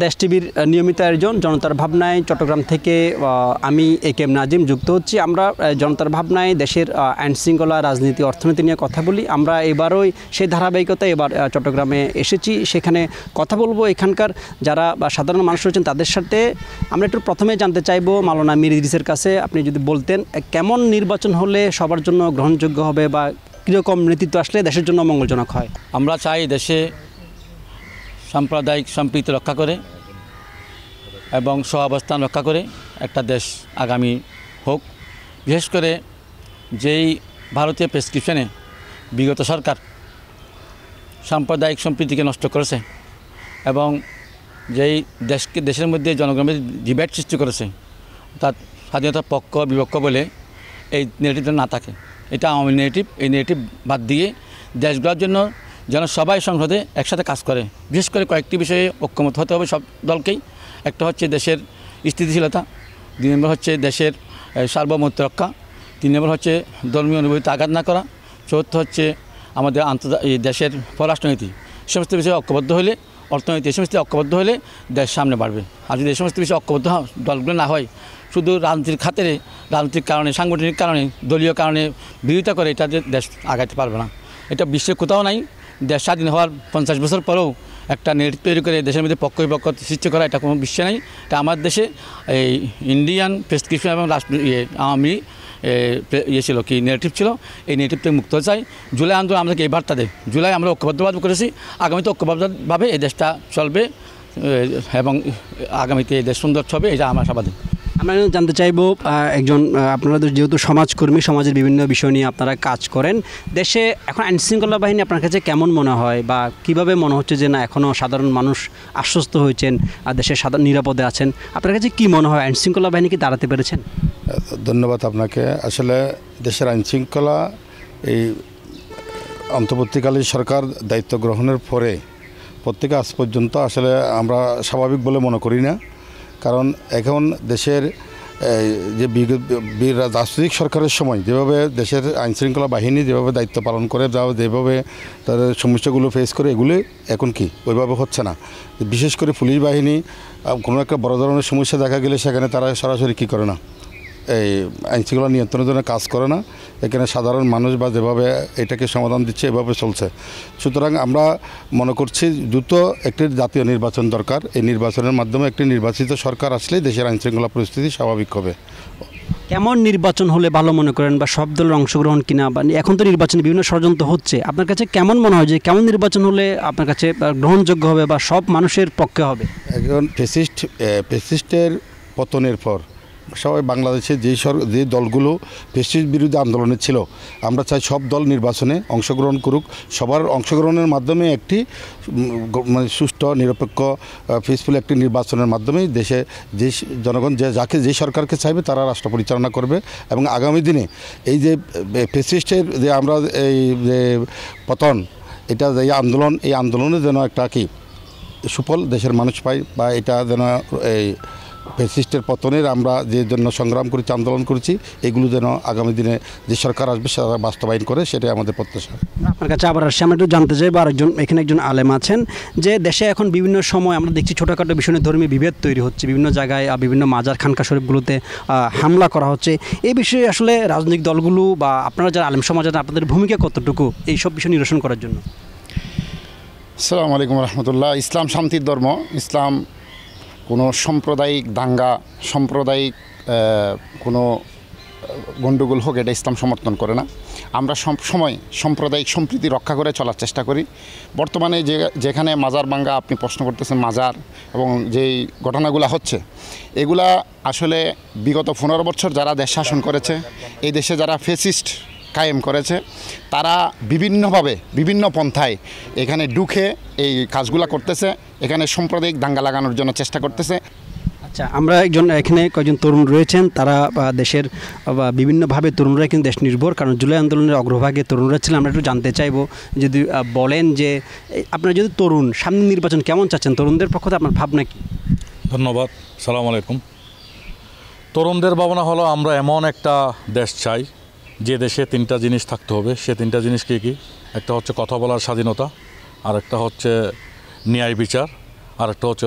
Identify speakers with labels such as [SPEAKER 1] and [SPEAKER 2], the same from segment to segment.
[SPEAKER 1] দেশ টিভির নিয়মিত আয়োজন জনতার ভাবনায় চট্টগ্রাম থেকে আমি একেএম নাজিম যুক্ত হচ্ছি। আমরা জনতার ভাবনায় দেশের আইনশৃঙ্খলা, রাজনীতি, অর্থনীতি নিয়ে কথা বলি। আমরা এবারই সেই ধারাবাহিকতায় এবার চট্টগ্রামে এসেছি। সেখানে কথা বলবো এখানকার যারা সাধারণ মানুষ রয়েছেন তাদের সাথে। আমরা একটু প্রথমে জানতে চাইবো মাওলানা মীর ইদ্রিসের কাছে, আপনি যদি বলতেন কেমন নির্বাচন হলে সবার জন্য গ্রহণযোগ্য হবে বা কীরকম নেতৃত্ব আসলে দেশের জন্য মঙ্গলজনক হয়?
[SPEAKER 2] আমরা চাই দেশে সাম্প্রদায়িক সম্প্রীতি রক্ষা করে এবং সহাবস্থান রক্ষা করে একটা দেশ আগামী হোক। বিশেষ করে যেই ভারতীয় প্রেসক্রিপশনে বিগত সরকার সাম্প্রদায়িক সম্প্রীতিকে নষ্ট করেছে এবং যেই দেশের মধ্যে জনগণের ডিবেট সৃষ্টি করেছে, অর্থাৎ স্বাধীনতার পক্ষ বিপক্ষ বলে এই নেগেটিভটা না থাকে, এটা আওয়ামী নেগেটিভ। এই নেগেটিভ বাদ দিয়ে দেশগুলোর জন্য যেন সবাই সংসদে একসাথে কাজ করে। বিশেষ করে কয়েকটি বিষয়ে ঐক্যমত হতে হবে সব দলকেই। একটা হচ্ছে দেশের স্থিতিশীলতা, 2 নম্বর হচ্ছে দেশের সার্বভৌমত্ব রক্ষা, 3 নম্বর হচ্ছে ধর্মীয় অনুভূতিতে আঘাত না করা, চতুর্থ হচ্ছে আমাদের দেশের পররাষ্ট্রনীতি। এই সমস্ত বিষয়ে ঐক্যবদ্ধ হলে, অর্থনীতি এই সমস্ত ঐক্যবদ্ধ হলে দেশ সামনে বাড়বে। আর যদি এই সমস্ত বিষয়ে ঐক্যবদ্ধ দলগুলো না হয়, শুধু রাজনীতির খাতিরে, রাজনৈতিক কারণে, সাংগঠনিক কারণে, দলীয় কারণে বিরোধিতা করে, এটা দেশ আগাইতে পারবে না। এটা বিশ্বের কোথাও নাই। দেশ স্বাধীন হওয়ার 50 বছর পরেও একটা নেট তৈরি করে দেশের মধ্যে পক্ষ বিপক্ষ সৃষ্টি করা, এটা কোনো বিশ্বে নাই। এটা আমার দেশে এই ইন্ডিয়ান প্রেসক্রিপশন এবং আওয়ামী ছিল কি নেগেটিভ ছিল, এই নেগেটিভ থেকে মুক্ত চাই। জুলাই আন্দোলন আমাদেরকে এই বার্তা দেয়। জুলাই আমরা ঐক্যবদ্ধভাবে করেছি, আগামীতে ঐক্যবদ্ধভাবে এই দেশটা চলবে এবং আগামীতে এই দেশ সুন্দর হবে, এটা আমার আশাবাদী।
[SPEAKER 1] আমরা জানতে চাইব একজন, আপনারা যেহেতু সমাজকর্মী, সমাজের বিভিন্ন বিষয় নিয়ে আপনারা কাজ করেন, দেশে এখন আইনশৃঙ্খলা বাহিনী আপনার কাছে কেমন মনে হয় বা কিভাবে মনে হচ্ছে যে না এখনও সাধারণ মানুষ আশ্বস্ত হয়েছেন আর দেশের সাধারণ নিরাপদে আছেন? আপনার কাছে কি মনে হয়, আইনশৃঙ্খলা বাহিনী কি দাঁড়াতে পেরেছেন?
[SPEAKER 3] ধন্যবাদ আপনাকে। আসলে দেশের আইনশৃঙ্খলা এই অন্তর্বর্তীকালীন সরকার দায়িত্ব গ্রহণের পরে প্রত্যেকে আজ পর্যন্ত আসলে আমরা স্বাভাবিক বলে মনে করি না। কারণ এখন দেশের যে রাজনৈতিক সরকারের সময় যেভাবে দেশের আইনশৃঙ্খলা বাহিনী যেভাবে দায়িত্ব পালন করে, যেভাবে তাদের সমস্যাগুলো ফেস করে, এগুলি এখন কি ওইভাবে হচ্ছে না। বিশেষ করে পুলিশ বাহিনী কোনো একটা বড় ধরনের সমস্যা দেখা গেলে সেখানে তারা সরাসরি কী করে না, এই আইনশৃঙ্খলা নিয়ন্ত্রণের জন্য কাজ করে না। এখানে সাধারণ মানুষ বা যেভাবে এটাকে সমাধান দিচ্ছে এভাবে চলছে। সুতরাং আমরা মনে করছি দ্রুত একটি জাতীয় নির্বাচন দরকার। এই নির্বাচনের মাধ্যমে একটি নির্বাচিত সরকার আসলেই দেশের আইনশৃঙ্খলা পরিস্থিতি স্বাভাবিক হবে।
[SPEAKER 1] কেমন নির্বাচন হলে ভালো মনে করেন, বা সব দলের অংশগ্রহণ কিনা, বা এখন তো নির্বাচনে বিভিন্ন ষড়যন্ত্র হচ্ছে, আপনার কাছে কেমন মনে হয় যে কেমন নির্বাচন হলে আপনার কাছে গ্রহণযোগ্য হবে বা সব মানুষের পক্ষে হবে?
[SPEAKER 3] এখন ফ্যাসিস্টের পতনের পর সবাই বাংলাদেশে যে দলগুলো ফ্যাসিস্ট বিরোধী আন্দোলনে ছিল, আমরা চাই সব দল নির্বাচনে অংশগ্রহণ করুক। সবার অংশগ্রহণের মাধ্যমে একটি মানে সুষ্ঠু, নিরপেক্ষ, পিসফুল একটি নির্বাচনের মাধ্যমে দেশে যে জনগণ যে সরকারকে চাইবে তারা রাষ্ট্র পরিচালনা করবে। এবং আগামী দিনে এই যে ফ্যাসিস্টের যে আমরা এই যে পতন, এটা যে আন্দোলন, এই আন্দোলনে যেন একটা কি সুফল দেশের মানুষ পায়, বা এটা যেন এই ফ্যাসিস্টের পতনের আমরা যে জন্য সংগ্রাম করেছি, আন্দোলন করেছি, এগুলো যেন আগামী দিনে যে সরকার আসবে সেটা বাস্তবায়ন করে, সেটাই আমাদের প্রত্যাশা।
[SPEAKER 1] আপনার কাছে আবার আসছি, আমরা একটু জানতে চাইবো, এখানে একজন আলেম আছেন, যে দেশে এখন বিভিন্ন সময় আমরা দেখছি ছোটোখাটো বিষয় নিয়ে ধর্মীয় বিভেদ তৈরি হচ্ছে, বিভিন্ন জায়গায় বিভিন্ন মাজার, খানকা শরীফগুলোতে হামলা করা হচ্ছে। এই বিষয়ে আসলে রাজনৈতিক দলগুলো বা আপনারা যারা আলেম সমাজ আছেন, আপনাদের ভূমিকা কতটুকু এই সব বিষয় নিরসন করার জন্য?
[SPEAKER 4] আসসালামু আলাইকুম রহমতুল্লাহ। ইসলাম শান্তির ধর্ম। ইসলাম কোনো সাম্প্রদায়িক দাঙ্গা, সাম্প্রদায়িক কোনো গণ্ডগোল হোক, এটা ইসলাম সমর্থন করে না। আমরা সব সময় সাম্প্রদায়িক সম্প্রীতি রক্ষা করে চলার চেষ্টা করি। বর্তমানে যেখানে মাজার ভাঙ্গা আপনি প্রশ্ন করতেছেন, মাজার এবং যেই ঘটনাগুলো হচ্ছে, এগুলা আসলে বিগত 15 বছর যারা দেশ শাসন করেছে, এই দেশে যারা ফ্যাসিস্ট কায়েম করেছে, তারা বিভিন্নভাবে বিভিন্ন পন্থায় এখানে ঢুকে এই কাজগুলা করতেছে, এখানে সাম্প্রদায়িক দাঙ্গা লাগানোর জন্য চেষ্টা করতেছে।
[SPEAKER 1] আচ্ছা, আমরা এখানে কয়েকজন তরুণ রয়েছেন, তারা দেশের বিভিন্নভাবে তরুণরা কিন্তু দেশ নির্ভর, কারণ জুলাই আন্দোলনের অগ্রভাগে তরুণরা ছিলেন। আমরা একটু জানতে চাইবো, যদি বলেন যে আপনারা যদি তরুণ, সামনে নির্বাচন কেমন চাচ্ছেন, তরুণদের পক্ষ থেকে আপনার ভাবনা কি?
[SPEAKER 5] ধন্যবাদ। সালাম আলাইকুম। তরুণদের ভাবনা হলো আমরা এমন একটা দেশ চাই যে দেশে 3টা জিনিস থাকতে হবে। সে 3টা জিনিস কী কী? একটা হচ্ছে কথা বলার স্বাধীনতা, আর একটা হচ্ছে ন্যায় বিচার, আরেকটা হচ্ছে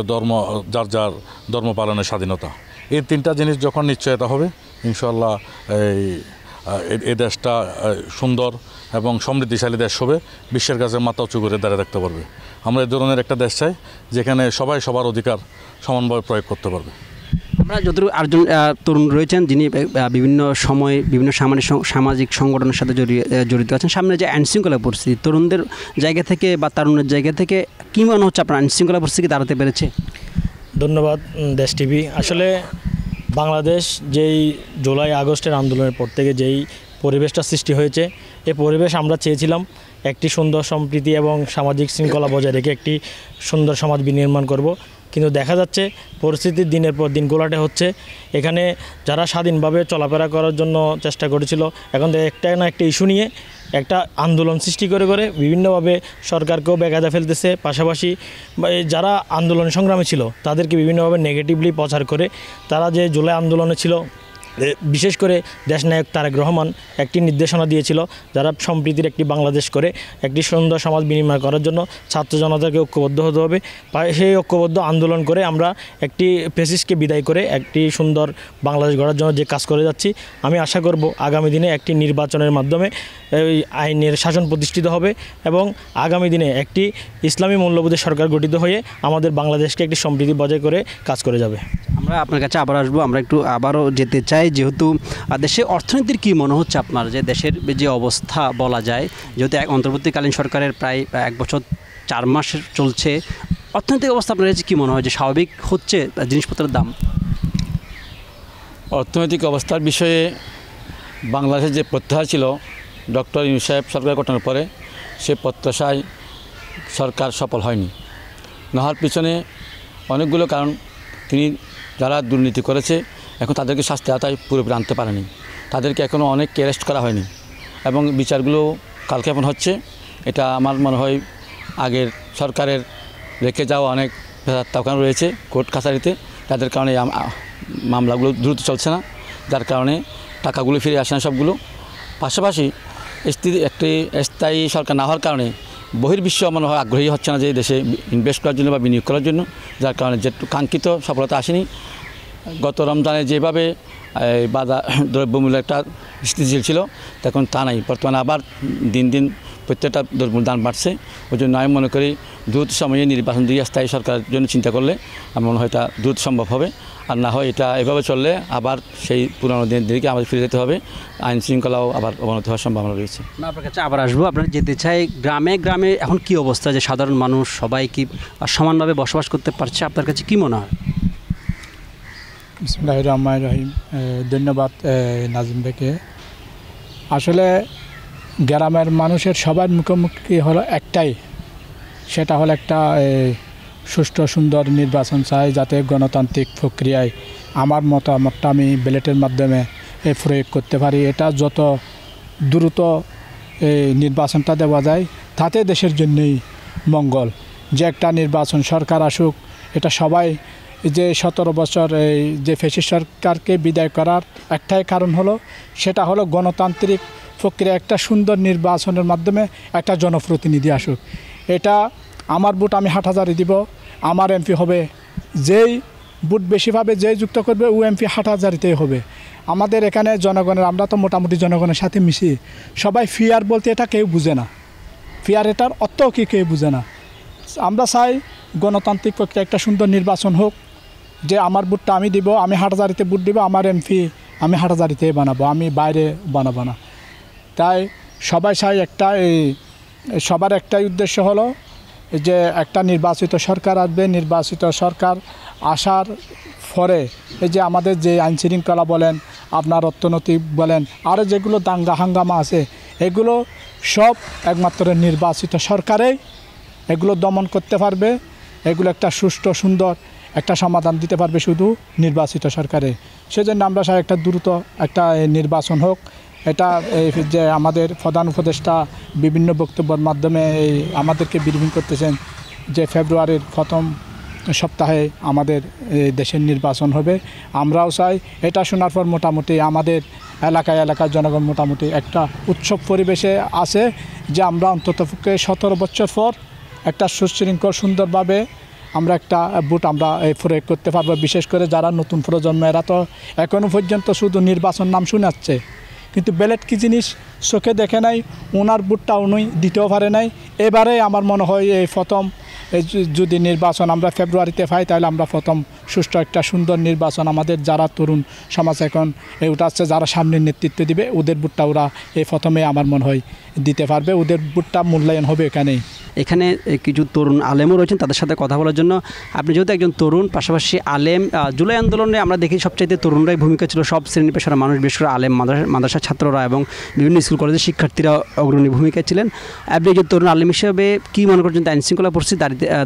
[SPEAKER 5] যার যার ধর্ম পালনের স্বাধীনতা। এই তিনটা জিনিস যখন নিশ্চয়তা হবে, ইনশাআল্লাহ এই দেশটা সুন্দর এবং সমৃদ্ধিশালী দেশ হবে, বিশ্বের কাছে মাথা উঁচু করে দাঁড়িয়ে রাখতে পারবে। আমরা এই ধরনের একটা দেশ চাই যেখানে সবাই সবার অধিকার সমানভাবে প্রয়োগ করতে পারবে।
[SPEAKER 1] আমরা যতটুকু আরেকজন তরুণ রয়েছেন যিনি বিভিন্ন সময় বিভিন্ন সামাজিক সংগঠনের সাথে জড়িত আছেন, সামনে যে আইনশৃঙ্খলা পরিস্থিতি তরুণদের জায়গা থেকে বা তরুণের জায়গা থেকে কী মনে হচ্ছে আপনার আইনশৃঙ্খলা পরিস্থিতি দাঁড়াতে পেরেছে?
[SPEAKER 6] ধন্যবাদ দেশ টিভি। আসলে বাংলাদেশ যেই জুলাই আগস্টের আন্দোলনের পর থেকে যেই পরিবেশটা সৃষ্টি হয়েছে, এই পরিবেশ আমরা চেয়েছিলাম একটি সুন্দর সম্প্রীতি এবং সামাজিক শৃঙ্খলা বজায় রেখে একটি সুন্দর সমাজ বিনির্মাণ করব। কিন্তু দেখা যাচ্ছে পরিস্থিতির দিনের পর দিন গোলাটে হচ্ছে। এখানে যারা স্বাধীনভাবে চলাফেরা করার জন্য চেষ্টা করেছিল, এখন একটা না একটা ইস্যু নিয়ে একটা আন্দোলন সৃষ্টি করে বিভিন্নভাবে সরকারকেও বেকায়দা ফেলতেছে। পাশাপাশি যারা আন্দোলন সংগ্রামে ছিল তাদেরকে বিভিন্নভাবে নেগেটিভলি প্রচার করে। তারা যে জুলাই আন্দোলনে ছিল, বিশেষ করে দেশনায়ক তারেক রহমান একটি নির্দেশনা দিয়েছিল, যারা সম্প্রীতির একটি বাংলাদেশ করে একটি সুন্দর সমাজ বিনিময় করার জন্য ছাত্র জনতাকে ঐক্যবদ্ধ হতে হবে। সেই ঐক্যবদ্ধ আন্দোলন করে আমরা একটি ফ্যাসিস্টকে বিদায় করে একটি সুন্দর বাংলাদেশ গড়ার জন্য যে কাজ করে যাচ্ছি, আমি আশা করব আগামী দিনে একটি নির্বাচনের মাধ্যমে এই আইনের শাসন প্রতিষ্ঠিত হবে এবং আগামী দিনে একটি ইসলামী মূল্যবোধের সরকার গঠিত হয়ে আমাদের বাংলাদেশকে একটি সম্প্রীতি বজায় করে কাজ করে যাবে।
[SPEAKER 1] আমরা আপনার কাছে আবার আসবো, আমরা একটু আবারও যেতে চাই, যেহেতু দেশে অর্থনীতির কী মনে হচ্ছে আপনার, যে দেশের যে অবস্থা বলা যায়, যেহেতু অন্তর্বর্তীকালীন সরকারের প্রায় 1 বছর 4 মাস চলছে, অর্থনৈতিক অবস্থা আপনার কাছে কী মনে হয়, যে স্বাভাবিক হচ্ছে জিনিসপত্রের দাম?
[SPEAKER 2] অর্থনৈতিক অবস্থার বিষয়ে বাংলাদেশের যে প্রত্যাশা ছিল ডক্টর ইউনূস সাহেব সরকার গঠনের পরে, সে প্রত্যাশায় সরকার সফল হয়নি। না হওয়ার পিছনে অনেকগুলো কারণ। তিনি যারা দুর্নীতি করেছে এখন তাদেরকে শাস্তি আওতায় পুরোপুরি আনতে পারেনি, তাদেরকে এখনও অনেককে অ্যারেস্ট করা হয়নি এবং বিচারগুলো কালক্ষেপণ হচ্ছে। এটা আমার মনে হয় আগের সরকারের রেখে যাওয়া অনেক তাকান রয়েছে কোর্ট কাছারিতে, যাদের কারণে মামলাগুলো দ্রুত চলছে না, যার কারণে টাকাগুলো ফিরে আসে না সবগুলো। পাশাপাশি একটি স্থায়ী সরকার না হওয়ার কারণে বহির্বিশ্ব মনে হয় আগ্রহী হচ্ছে না যে দেশে ইনভেস্ট করার জন্য বা বিনিয়োগ করার জন্য, যার কারণে যে কাঙ্ক্ষিত সফলতা আসেনি। গত রমজানে যেভাবে বাজার দ্রব্যমূল্য একটা স্থিতিশীল ছিল, তখন তা নাই। বর্তমানে আবার দিন দিন প্রত্যেকটা দ্রব্যমূল্যের দাম বাড়ছে। ওই জন্য আমি মনে করি দ্রুত সময়ে নির্বাচন দিয়ে স্থায়ী সরকারের জন্য চিন্তা করলে আমার মনে হয় এটা দ্রুত সম্ভব হবে। আর না হয় এটা এভাবে চললে আবার সেই পুরনো দিনের দিকে আমাদের ফিরে যেতে হবে, আইন শৃঙ্খলাও আবার অবনতি হওয়ার সম্ভাবনা রয়েছে।
[SPEAKER 1] আপনার কাছে আবার আসবো, আপনারা যেতে চাই গ্রামে গ্রামে এখন কি অবস্থা, যে সাধারণ মানুষ সবাই কি সমানভাবে বসবাস করতে পারছে? আপনার কাছে কি মনে হয়?
[SPEAKER 7] বিসমিল্লাহির রহমানির রহিম। ধন্যবাদ নাজিম ভাইকে। আসলে গ্রামের মানুষের সবার মুখোমুখি হলো একটাই, সেটা হলো একটা সুষ্ঠু সুন্দর নির্বাচন চাই, যাতে গণতান্ত্রিক প্রক্রিয়ায় আমার মতামতটা আমি ব্যালটের মাধ্যমে প্রয়োগ করতে পারি। এটা যত দ্রুত নির্বাচনটা দেওয়া যায় তাতে দেশের জন্যই মঙ্গল। যে একটা নির্বাচন সরকার আসুক, এটা সবাই, যে 17 বছর এই যে ফ্যাসিস্ট সরকারকে বিদায় করার একটাই কারণ হলো, সেটা হলো গণতান্ত্রিক প্রক্রিয়া একটা সুন্দর নির্বাচনের মাধ্যমে একটা জনপ্রতিনিধি আসুক। এটা আমার ভোট আমি হাটহাজারি দিব, আমার এমপি হবে, যেই ভোট বেশি পাবে, যেই যুক্ত করবে ও এমপি হাটহাজারিতেই হবে। আমাদের এখানে জনগণের, আমরা তো মোটামুটি জনগণের সাথে মিশি, সবাই ফিয়ার বলতে এটা কেউ বুঝে না, ফিয়ার এটার অর্থ কি কেউ বুঝে না। আমরা চাই গণতান্ত্রিক প্রক্রিয়া একটা সুন্দর নির্বাচন হোক, যে আমার ভোটটা আমি দিব, আমি হাটহাজারিতে ভোট দিব, আমার এমপি আমি হাটহাজারিতে বানাবো, আমি বাইরে বানাবো না। তাই সবাই চাই একটা, সবার একটাই উদ্দেশ্য হলো যে একটা নির্বাচিত সরকার আসবে, নির্বাচিত সরকার আসার পরে এই যে আমাদের যে আইনশৃঙ্খলা বলেন, আপনার অর্থনৈতিক বলেন, আরও যেগুলো দাঙ্গা হাঙ্গামা আছে, এগুলো সব একমাত্র নির্বাচিত সরকারেই এগুলো দমন করতে পারবে। এগুলো একটা সুষ্ঠু সুন্দর একটা সমাধান দিতে পারবে শুধু নির্বাচিত সরকারে। সেজন্য আমরা চাই একটা দ্রুত একটা নির্বাচন হোক। এটা যে আমাদের প্রধান উপদেষ্টা বিভিন্ন বক্তব্যের মাধ্যমে আমাদেরকে ব্রিফিং করতেছেন যে ফেব্রুয়ারির প্রথম সপ্তাহে আমাদের দেশের নির্বাচন হবে। আমরাও চাই। এটা শোনার পর মোটামুটি আমাদের এলাকায় জনগণ মোটামুটি একটা উৎসব পরিবেশে আছে, যে আমরা অন্ততপক্ষে 17 বছর পর একটা সুশৃঙ্খল সুন্দরভাবে আমরা একটা ভোট আমরা প্রয়োগ করতে পারবো। বিশেষ করে যারা নতুন প্রজন্ম, এরা তো এখনও পর্যন্ত শুধু নির্বাচন নাম শোনাচ্ছে, কিন্তু ব্যালট কী জিনিস চোখে দেখে নাই, ওনার ভোটটা উনি দিতেও পারে নাই। এবারে আমার মনে হয় এই প্রথম যদি নির্বাচন আমরা ফেব্রুয়ারিতে পাই, তাহলে আমরা প্রথম সুষ্ঠু একটা সুন্দর নির্বাচন, আমাদের যারা তরুণ সমাজ এখন ওটা আছে, যারা সামনের নেতৃত্ব দিবে, ওদের ভোটটা ওরা এই প্রথমে আমার মনে হয় দিতে পারবে, ওদের ভোটটা মূল্যায়ন হবে এখানেই।
[SPEAKER 1] এখানে কিছু তরুণ আলেমও রয়েছেন, তাদের সাথে কথা বলার জন্য। আপনি যেহেতু একজন তরুণ, পাশাপাশি আলেম, জুলাই আন্দোলনে আমরা দেখি সবচাইতে তরুণরাই ভূমিকা ছিল, সব শ্রেণী পেশার মানুষ, বিশেষ করে আলেম, মাদ্রাসার ছাত্ররা এবং বিভিন্ন স্কুল কলেজের শিক্ষার্থীরা অগ্রণী ভূমিকা ছিলেন। আপনি একজন তরুণ আলেম হিসেবে কী মনে করছেন আইন শৃঙ্খলা পরিস্থিতি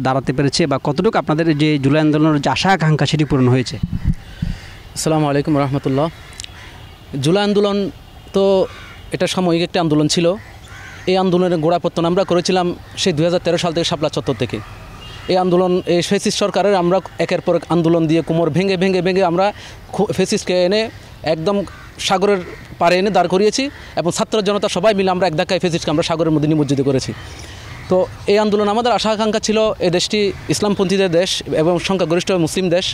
[SPEAKER 1] দাঁড়াতে পেরেছে, বা কতটুকু আপনাদের যে জুলাই আন্দোলনের যে আশা আকাঙ্ক্ষা সেটি পূরণ হয়েছে?
[SPEAKER 8] আসসালামু আলাইকুম রহমতুল্লাহ। জুলাই আন্দোলন তো এটা সাময়িক একটা আন্দোলন ছিল। এই আন্দোলনের গোড়াপত্তন আমরা করেছিলাম সেই 2013 সাল থেকে শাপলা চত্বর থেকে। এই আন্দোলন এই ফ্যাসিস্ট সরকারের আমরা একের পর এক আন্দোলন দিয়ে কোমর ভেঙে ভেঙে ভেঙে আমরা ফ্যাসিস্টকে এনে একদম সাগরের পাড়ে এনে দাঁড় করিয়েছি, এবং ছাত্র জনতা সবাই মিলে আমরা এক ধাক্কায় ফ্যাসিস্টকে আমরা সাগরের মধ্যে নিমজ্জিত করেছি। তো এই আন্দোলন আমাদের আশা আকাঙ্ক্ষা ছিল, এই দেশটি ইসলামপন্থীদের দেশ এবং সংখ্যাগরিষ্ঠ মুসলিম দেশ।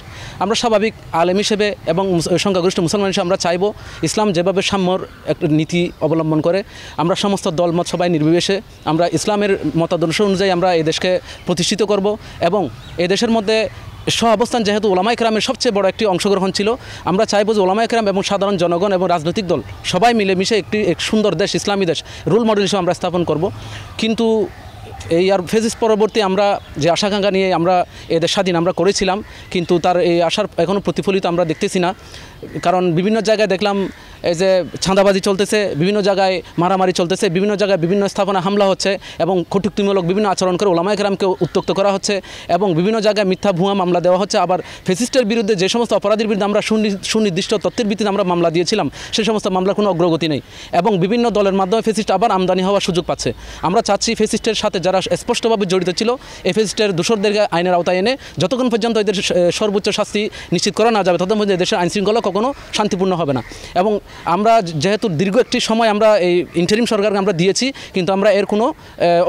[SPEAKER 8] আমরা স্বাভাবিক আলেম হিসেবে এবং সংখ্যাগরিষ্ঠ মুসলমান হিসেবে আমরা চাইব ইসলাম যেভাবে সাম্যর একটা নীতি অবলম্বন করে, আমরা সমস্ত দলমত সবাই নির্বিশেষে আমরা ইসলামের মতাদর্শ অনুযায়ী আমরা এই দেশকে প্রতিষ্ঠিত করব। এবং এই দেশের মধ্যে অবস্থান যেহেতু ওলামা ইকরামের সবচেয়ে বড় একটি অংশগ্রহণ ছিল, আমরা চাইব যে ওলামা ইকরাম এবং সাধারণ জনগণ এবং রাজনৈতিক দল সবাই মিলেমিশে এক সুন্দর দেশ, ইসলামী দেশ, রোল মডেল হিসেবে আমরা স্থাপন করব। কিন্তু এই আর ফেজিস পরবর্তী আমরা যে আশাকাঙ্ক্ষা নিয়ে আমরা এদের স্বাধীন আমরা করেছিলাম, কিন্তু তার এই আশার এখনও প্রতিফলিত আমরা দেখতেছি না। কারণ বিভিন্ন জায়গায় দেখলাম এই যে ছাঁদাবাজি চলতেছে, বিভিন্ন জায়গায় মারামারি চলতেছে, বিভিন্ন জায়গায় বিভিন্ন স্থাপনা হামলা হচ্ছে এবং কটূক্তিমূলক বিভিন্ন আচরণ করে ওলামা ইকরামকে উত্ত্যক্ত করা হচ্ছে, এবং বিভিন্ন জায়গায় মিথ্যা ভুয়া মামলা দেওয়া হচ্ছে। আবার ফেসিস্টের বিরুদ্ধে যে সমস্ত অপরাধীর বিরুদ্ধে আমরা সুনির্দিষ্ট তথ্যের ভিত্তিতে আমরা মামলা দিয়েছিলাম, সেই সমস্ত মামলার কোনো অগ্রগতি নেই, এবং বিভিন্ন দলের মাধ্যমে ফেসিস্ট আবার আমদানি হওয়ার সুযোগ পাচ্ছে। আমরা চাচ্ছি ফেসিস্টের সাথে যারা স্পষ্টভাবে জড়িত ছিল, এই ফেসিস্টের দোষরদেরকে আইনের আওতায় এনে যতক্ষণ পর্যন্ত এদের সর্বোচ্চ শাস্তি নিশ্চিত করা না যাবে, ততক্ষণ পর্যন্ত দেশের আইনশৃঙ্খলা কখনো শান্তিপূর্ণ হবে না। এবং আমরা যেহেতু দীর্ঘ একটি সময় আমরা এই ইন্টারিম সরকারকে আমরা দিয়েছি, কিন্তু আমরা এর কোনো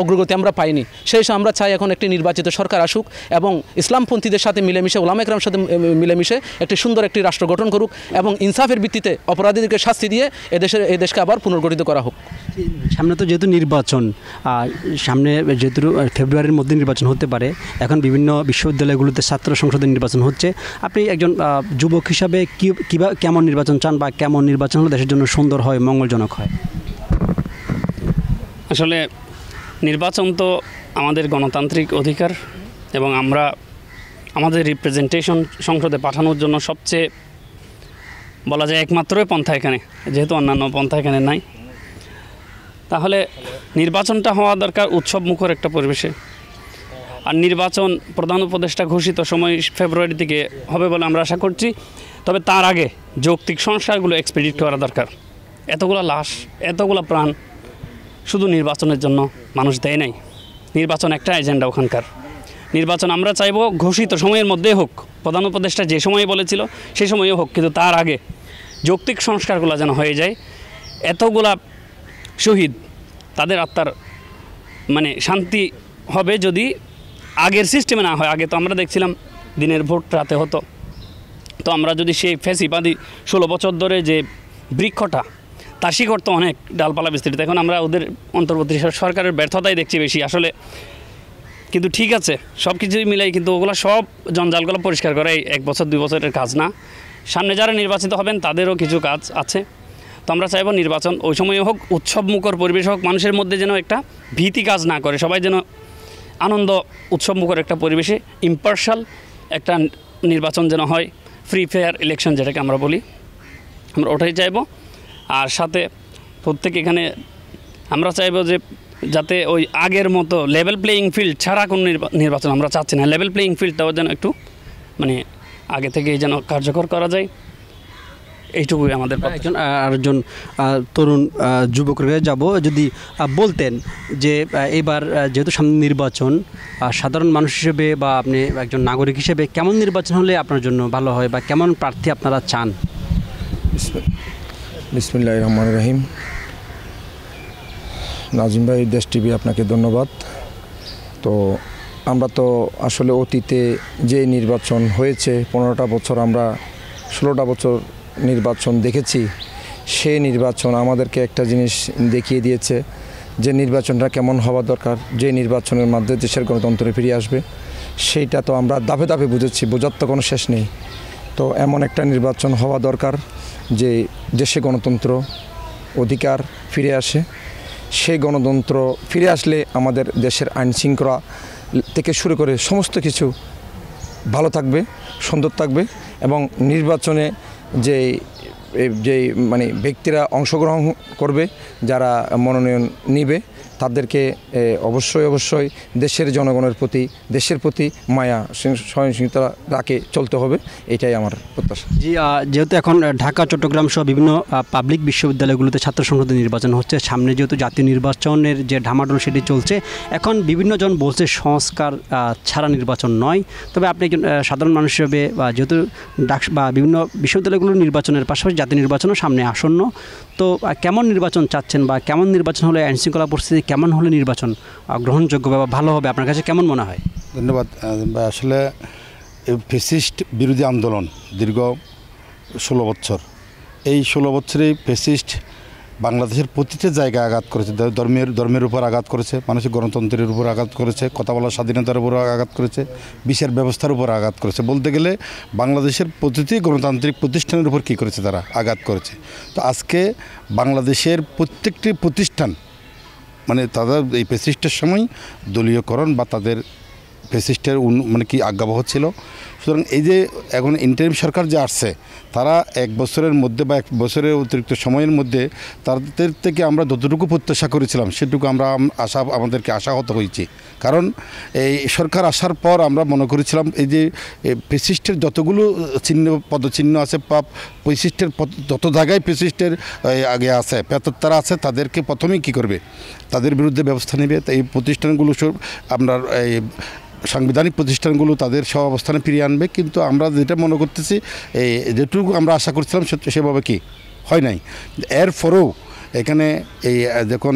[SPEAKER 8] অগ্রগতি আমরা পাইনি। সেই হিসেবে আমরা চাই এখন একটি নির্বাচিত সরকার আসুক এবং ইসলামপন্থীদের সাথে মিলেমিশে, ওলামা ইকরামের সাথে মিলেমিশে একটি সুন্দর একটি রাষ্ট্র গঠন করুক, এবং ইনসাফের ভিত্তিতে অপরাধীদেরকে শাস্তি দিয়ে এই দেশকে আবার পুনর্গঠিত করা হোক।
[SPEAKER 1] সামনে তো যেহেতু নির্বাচন, সামনে যেহেতু ফেব্রুয়ারির মধ্যে নির্বাচন হতে পারে, এখন বিভিন্ন বিশ্ববিদ্যালয়গুলোতে ছাত্র সংসদের নির্বাচন হচ্ছে, আপনি একজন যুবক হিসাবে কেমন নির্বাচন চান, বা কেমন নির্বাচন হলে দেশের জন্য সুন্দর হয়, মঙ্গলজনক হয়?
[SPEAKER 9] আসলে নির্বাচন তো আমাদের গণতান্ত্রিক অধিকার, এবং আমরা আমাদের রিপ্রেজেন্টেশন সংসদে পাঠানোর জন্য সবচেয়ে বলা যায় একমাত্রই পন্থা এখানে, যেহেতু অন্যান্য পন্থা এখানে নাই। তাহলে নির্বাচনটা হওয়া দরকার উৎসবমুখর একটা পরিবেশে। আর নির্বাচন প্রধান উপদেষ্টা ঘোষিত সময় ফেব্রুয়ারি থেকে হবে বলে আমরা আশা করছি। তবে তার আগে যৌক্তিক সংস্কারগুলো এক্সপিডিট করা দরকার। এতগুলো লাশ, এতগুলো প্রাণ শুধু নির্বাচনের জন্য মানুষ দেয় নাই। নির্বাচন একটা এজেন্ডা ওখানকার। নির্বাচন আমরা চাইব ঘোষিত সময়ের মধ্যে হোক, প্রধান উপদেষ্টা যে সময়ে বলেছিল সেই সময়ে হোক, কিন্তু তার আগে যৌক্তিক সংস্কারগুলো যেন হয়ে যায়। এতগুলা শহীদ, তাদের আত্মার শান্তি হবে যদি আগের সিস্টেমে না হয়। আগে তো আমরা দেখছিলাম দিনের ভোট রাতে হতো। তো আমরা যদি সেই ফ্যাসিবাদী 16 বছর ধরে যে বৃক্ষটা, তার শিকড় তো অনেক ডালপালা বিস্তৃত, এখন আমরা ওদের অন্তর্বর্তী সরকারের ব্যর্থতাই দেখছি বেশি আসলে। কিন্তু ঠিক আছে, সব কিছুই মিলাই, কিন্তু ওগুলো সব জঞ্জালগুলো পরিষ্কার করে 1 বছর 2 বছরের কাজ না। সামনে যারা নির্বাচিত হবেন তাদেরও কিছু কাজ আছে। তো আমরা চাইব নির্বাচন ওই সময়ে হোক, উৎসবমুখর পরিবেশ হোক, মানুষের মধ্যে যেন একটা ভীতি কাজ না করে, সবাই যেন আনন্দ উৎসবমুখর একটা পরিবেশে ইম্পার্শাল একটা নির্বাচন যেন হয়, ফ্রি ফেয়ার ইলেকশন যেটাকে আমরা বলি, আমরা ওটাই চাইব। আর সাথে প্রত্যেক এখানে আমরা চাইব যে যাতে ওই আগের মতো লেভেল প্লেয়িং ফিল্ড ছাড়া কোনো নির্বাচন আমরা চাচ্ছি না। লেভেল প্লেয়িং ফিল্ডটাও যেন একটু আগে থেকেই যেন কার্যকর করা যায়, এইটুকুই আমাদের।
[SPEAKER 1] আরেকজন তরুণ যুবকরা যাব, যদি বলতেন যে এবার যেহেতু সামনে নির্বাচন, সাধারণ মানুষ হিসেবে বা আপনি একজন নাগরিক হিসেবে কেমন নির্বাচন হলে আপনার জন্য ভালো হয়, বা কেমন প্রার্থী আপনারা চান?
[SPEAKER 10] বিসমিল্লাহির রহমানির রহিম। নাজিম ভাই, দেশ টিভি আপনাকে ধন্যবাদ। তো আমরা তো আসলে অতীতে যে নির্বাচন হয়েছে 15টা বছর, আমরা 16টা বছর নির্বাচন দেখেছি। সেই নির্বাচন আমাদেরকে একটা জিনিস দেখিয়ে দিয়েছে যে নির্বাচনটা কেমন হওয়া দরকার, যে নির্বাচনের মাধ্যমে দেশের গণতন্ত্র ফিরে আসবে। সেইটা তো আমরা ধাপে ধাপে বুঝেছি, বোঝার তো কোনো শেষ নেই। তো এমন একটা নির্বাচন হওয়া দরকার যে দেশে গণতন্ত্র অধিকার ফিরে আসে। সেই গণতন্ত্র ফিরে আসলে আমাদের দেশের আইন শৃঙ্খলা থেকে শুরু করে সমস্ত কিছু ভালো থাকবে, সুন্দর থাকবে এবং নির্বাচনে যে মানে ব্যক্তিরা অংশগ্রহণ করবে, যারা মনোনয়ন নিবে, তাদেরকে অবশ্যই দেশের জনগণের প্রতি, দেশের প্রতি মায়া সহনশীলতা রাখে চলতে হবে, এটাই আমার প্রত্যাশা।
[SPEAKER 1] জি, যেহেতু এখন ঢাকা, চট্টগ্রাম সহ বিভিন্ন পাবলিক বিশ্ববিদ্যালয়গুলোতে ছাত্র সংসদ নির্বাচন হচ্ছে, সামনে যেহেতু জাতীয় নির্বাচনের যে ঢামাডোল সেটি চলছে, এখন বিভিন্ন জন বলছে সংস্কার ছাড়া নির্বাচন নয়। তবে আপনি একজন সাধারণ মানুষ হিসেবে, যেহেতু বা বিভিন্ন বিশ্ববিদ্যালয়গুলোর নির্বাচনের পাশাপাশি জাতীয় নির্বাচনও সামনে আসন্ন, তো কেমন নির্বাচন চাচ্ছেন বা কেমন নির্বাচন হলে আইনশৃঙ্খলা পরিস্থিতি কেমন হলে নির্বাচন গ্রহণযোগ্য বা ভালো হবে আপনার কাছে কেমন মনে হয়?
[SPEAKER 3] ধন্যবাদ। আসলে ফ্যাসিস্ট বিরোধী আন্দোলন দীর্ঘ 16 বছর, এই 16 বছরেই ফ্যাসিস্ট বাংলাদেশের প্রতিটা জায়গায় আঘাত করেছে। ধর্মের উপর আঘাত করেছে, মানুষের গণতন্ত্রের উপর আঘাত করেছে, কথা বলার স্বাধীনতার উপর আঘাত করেছে, বিচার ব্যবস্থার উপর আঘাত করেছে। বলতে গেলে বাংলাদেশের প্রতিটি গণতান্ত্রিক প্রতিষ্ঠানের উপর কী করেছে, তারা আঘাত করেছে। তো আজকে বাংলাদেশের প্রত্যেকটি প্রতিষ্ঠান মানে তাদের এই ফ্যাসিস্টের সময় দলীয়করণ বা তাদের ফ্যাসিস্টের মানে কি আজ্ঞাবহ ছিল। সুতরাং এই যে এখন ইন্টারিম সরকার যে আসছে, তারা 1 বছরের মধ্যে বা 1 বছরের অতিরিক্ত সময়ের মধ্যে তাদের থেকে আমরা যতটুকু প্রত্যাশা করেছিলাম সেটুকু আমরা আমাদেরকে আশাহত হয়েছি। কারণ এই সরকার আসার পর আমরা মনে করেছিলাম এই যে ফ্যাসিস্টের যতগুলো পদচিহ্ন আছে বা ফ্যাসিস্টের যত জায়গায় ফ্যাসিস্টের আগে আছে তারা আছে, তাদেরকে প্রথমেই কী করবে, তাদের বিরুদ্ধে ব্যবস্থা নেবে। এই প্রতিষ্ঠানগুলো সব আপনার এই সাংবিধানিক প্রতিষ্ঠানগুলো তাদের সব অবস্থানে ফিরিয়ে আনবে। কিন্তু আমরা যেটা মনে করতেছি, এই যেটুকু আমরা আশা করছিলাম সেভাবে কি হয় নাই। এরপরেও এখানে এই যখন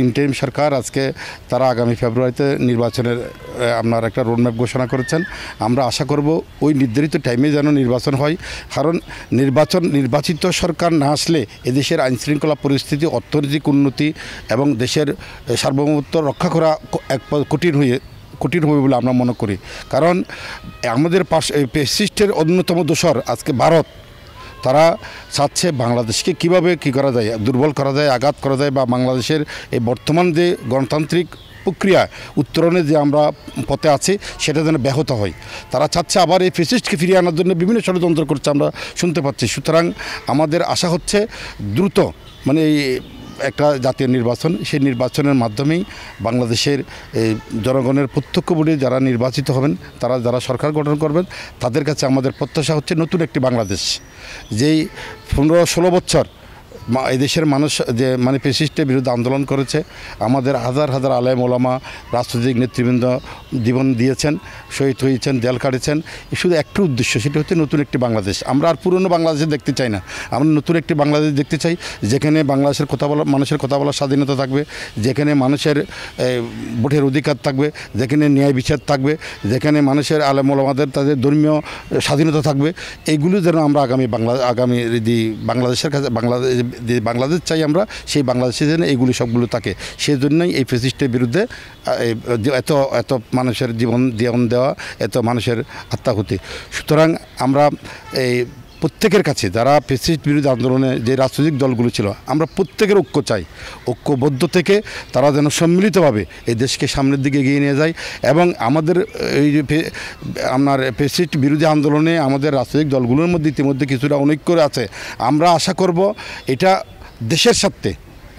[SPEAKER 3] ইন্টারিম সরকার আজকে তারা আগামী ফেব্রুয়ারিতে নির্বাচনের আপনার একটা রোডম্যাপ ঘোষণা করেছেন। আমরা আশা করব ওই নির্ধারিত টাইমে যেন নির্বাচন হয়। কারণ নির্বাচিত সরকার না আসলে এদেশের আইনশৃঙ্খলা পরিস্থিতি, অর্থনৈতিক উন্নতি এবং দেশের সার্বভৌমত্ব রক্ষা করা কঠিন হবে বলে আমরা মনে করি। কারণ আমাদের ফ্যাসিস্টের অন্যতম দোসর আজকে ভারত, তারা চাচ্ছে বাংলাদেশকে কীভাবে কী করা যায়, দুর্বল করা যায়, আঘাত করা যায়, বা বাংলাদেশের এই বর্তমান যে গণতান্ত্রিক প্রক্রিয়া উত্তরণে যে আমরা পথে আছি সেটা যেন ব্যাহত হয়। তারা চাচ্ছে আবার এই ফ্যাসিস্টকে ফিরিয়ে আনার জন্য বিভিন্ন ষড়যন্ত্র করছে, আমরা শুনতে পাচ্ছি। সুতরাং আমাদের আশা হচ্ছে দ্রুত মানে এই একটা জাতীয় নির্বাচন, সেই নির্বাচনের মাধ্যমেই বাংলাদেশের জনগণের প্রত্যক্ষ ভোটে যারা নির্বাচিত হবেন, যারা সরকার গঠন করবেন, তাদের কাছে আমাদের প্রত্যাশা হচ্ছে নতুন একটি বাংলাদেশ। যেই 15-16 বছর এই দেশের মানুষ যে মানে ফ্যাসিস্টের বিরুদ্ধে আন্দোলন করেছে, আমাদের হাজার হাজার আলেম ওলামা, রাজনৈতিক নেতৃবৃন্দ জীবন দিয়েছেন, শহীদ হয়েছেন, জেল কাটেছেন। শুধু একটি উদ্দেশ্য, সেটা হচ্ছে নতুন একটি বাংলাদেশ। আমরা আর পুরনো বাংলাদেশে দেখতে চাই না, আমরা নতুন একটি বাংলাদেশ দেখতে চাই, যেখানে বাংলাদেশের মানুষের কথা বলার স্বাধীনতা থাকবে, যেখানে মানুষের ভোটের অধিকার থাকবে, যেখানে ন্যায় বিচার থাকবে, যেখানে মানুষের আলেম ওলামাদের তাদের ধর্মীয় স্বাধীনতা থাকবে। এইগুলো যেন আমরা আগামী বাংলাদেশের কাছে বাংলাদেশ চাই, আমরা সেই বাংলাদেশের জন্য এইগুলি সবগুলো থাকে। সেই জন্যই এই ফ্যাসিস্টের বিরুদ্ধে এত মানুষের জীবন দেওয়া, এত মানুষের আত্মাহুতি। সুতরাং আমরা এই প্রত্যেকের কাছে যারা ফ্যাসিস্ট বিরোধী আন্দোলনে যে রাজনৈতিক দলগুলো ছিল, আমরা প্রত্যেকের ঐক্য চাই। ঐক্যবদ্ধ থেকে তারা যেন সম্মিলিতভাবে এই দেশকে সামনের দিকে এগিয়ে নিয়ে যায়। এবং আমাদের এই যে আপনার ফ্যাসিস্ট বিরোধী আন্দোলনে আমাদের রাজনৈতিক দলগুলোর মধ্যে ইতিমধ্যে কিছুটা অনৈক্য আছে। আমরা আশা করব এটা দেশের স্বার্থে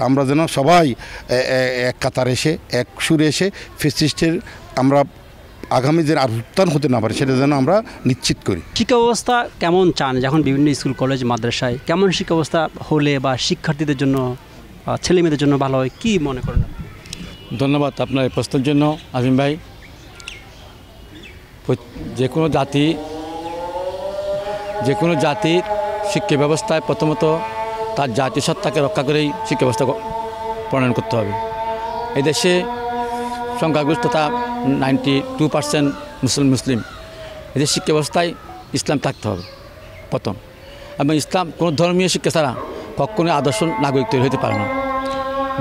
[SPEAKER 3] আমরা যেন সবাই এক কাতার এসে, এক সুরে এসে ফ্যাসিস্টের আমরা আগামী দিন আর উত্থান হতে না পারে সেটা যেন আমরা নিশ্চিত করি।
[SPEAKER 1] শিক্ষা ব্যবস্থা কেমন চান? যখন বিভিন্ন স্কুল কলেজ মাদ্রাসায় কেমন শিক্ষা ব্যবস্থা হলে বা শিক্ষার্থীদের জন্য, ছেলে মেয়েদের জন্য ভালো হয়, কী মনে করেন?
[SPEAKER 2] ধন্যবাদ আপনার এই প্রশ্নের জন্য আজিম ভাই। যে কোনো জাতির শিক্ষা ব্যবস্থায় প্রথমত তার জাতীয় সত্তাকে রক্ষা করেই শিক্ষা ব্যবস্থা প্রণয়ন করতে হবে। এই দেশে সংখ্যাগরিষ্ঠতা 92% মুসলিম। এদের শিক্ষা ব্যবস্থায় ইসলাম থাকতে হবে প্রথম, এবং ইসলাম কোনো ধর্মীয় শিক্ষা ছাড়া কখনোই আদর্শ নাগরিক তৈরি হতে পারে না।